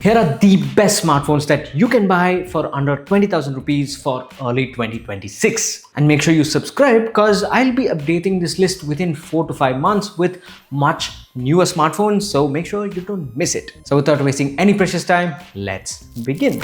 Here are the best smartphones that you can buy for under 20,000 rupees for early 2026. And make sure you subscribe because I'll be updating this list within 4 to 5 months with much newer smartphones. So make sure you don't miss it. So without wasting any precious time, let's begin.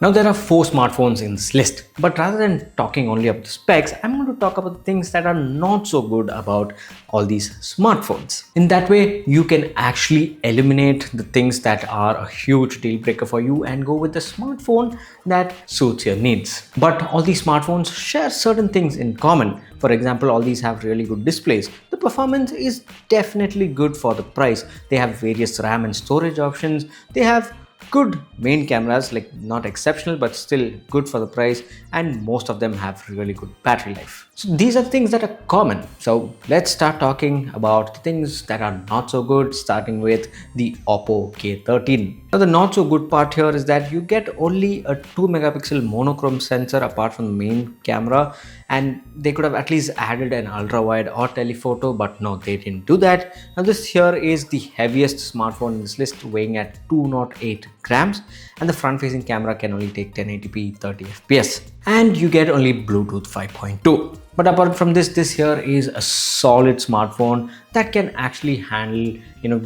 Now there are 4 smartphones in this list, but rather than talking only about the specs, I'm going to talk about the things that are not so good about all these smartphones. In that way, you can actually eliminate the things that are a huge deal breaker for you and go with the smartphone that suits your needs. But all these smartphones share certain things in common. For example, all these have really good displays. The performance is definitely good for the price. They have various RAM and storage options. They have good main cameras, like not exceptional but still good for the price, and most of them have really good battery life. So these are things that are common. So let's start talking about the things that are not so good, starting with the Oppo K13. Now the not so good part here is that you get only a 2 megapixel monochrome sensor apart from the main camera, and they could have at least added an ultra wide or telephoto, but no, they didn't do that. Now this here is the heaviest smartphone in this list, weighing at 208 grams, and the front facing camera can only take 1080p 30 fps, and you get only Bluetooth 5.2. But apart from this here is a solid smartphone that can actually handle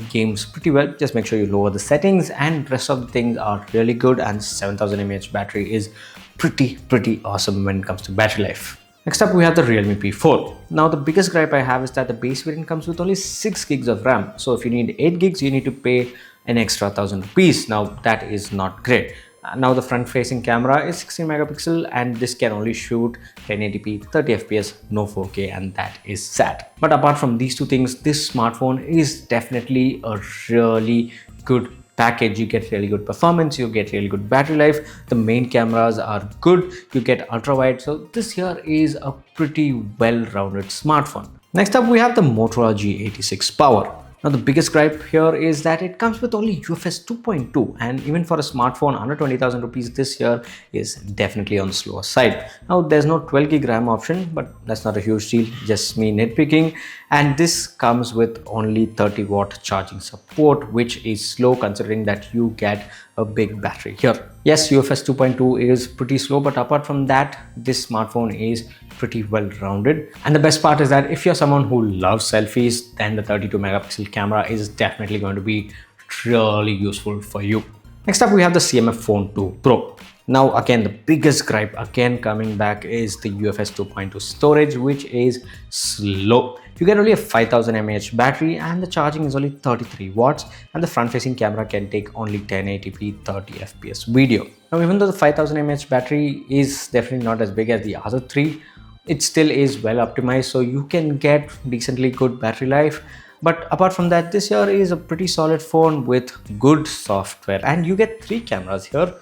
games pretty well. Just make sure you lower the settings, and rest of the things are really good, and 7000 mAh battery is pretty awesome when it comes to battery life. Next up, we have the Realme P4. Now the biggest gripe I have is that the base variant comes with only 6 gigs of RAM. So if you need 8 gigs, you need to pay an extra 1000 rupees. Now that is not great. Now the front facing camera is 16 megapixel, and this can only shoot 1080p 30 fps, no 4K, and that is sad. But apart from these two things, this smartphone is definitely a really good package. You get really good performance, you get really good battery life, the main cameras are good, you get ultra wide. So this here is a pretty well-rounded smartphone. Next up, we have the Motorola G86 Power. Now the biggest gripe here is that it comes with only UFS 2.2, and even for a smartphone under 20,000 rupees, this here is definitely on the slower side. Now there's no 12 gig RAM option, but that's not a huge deal, just me nitpicking. And this comes with only 30-watt charging support, which is slow considering that you get a big battery here. Yes, UFS 2.2 is pretty slow, but apart from that, this smartphone is pretty well rounded. And the best part is that if you're someone who loves selfies, then the 32 megapixel camera is definitely going to be really useful for you. Next up, we have the CMF Phone 2 Pro. Now again, the biggest gripe again coming back is the UFS 2.2 storage, which is slow. You get only a 5000 mAh battery, and the charging is only 33 watts, and the front facing camera can take only 1080p 30 fps video. Now even though the 5000 mAh battery is definitely not as big as the other three, it still is well optimized, so you can get decently good battery life. But apart from that, this here is a pretty solid phone with good software, and you get 3 cameras here,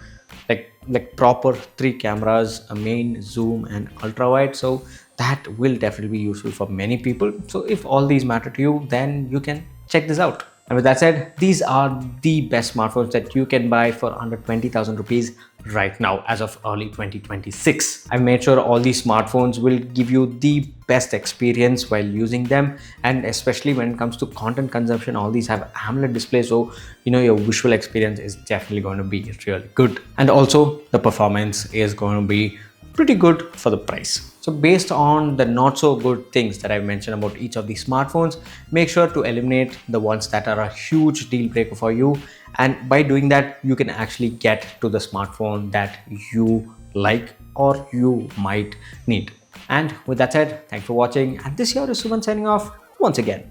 like proper 3 cameras, a main, zoom, and ultra wide. So that will definitely be useful for many people. So if all these matter to you, then you can check this out. And with that said, these are the best smartphones that you can buy for under 20,000 rupees right now as of early 2026. I've made sure all these smartphones will give you the best experience while using them, and especially when it comes to content consumption, all these have AMOLED displays, so your visual experience is definitely going to be really good, and also the performance is going to be pretty good for the price. So based on the not so good things that I've mentioned about each of these smartphones, make sure to eliminate the ones that are a huge deal breaker for you, and by doing that, you can actually get to the smartphone that you like or you might need. And with that said, thanks for watching, and this here is Suman signing off once again.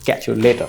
Catch you later.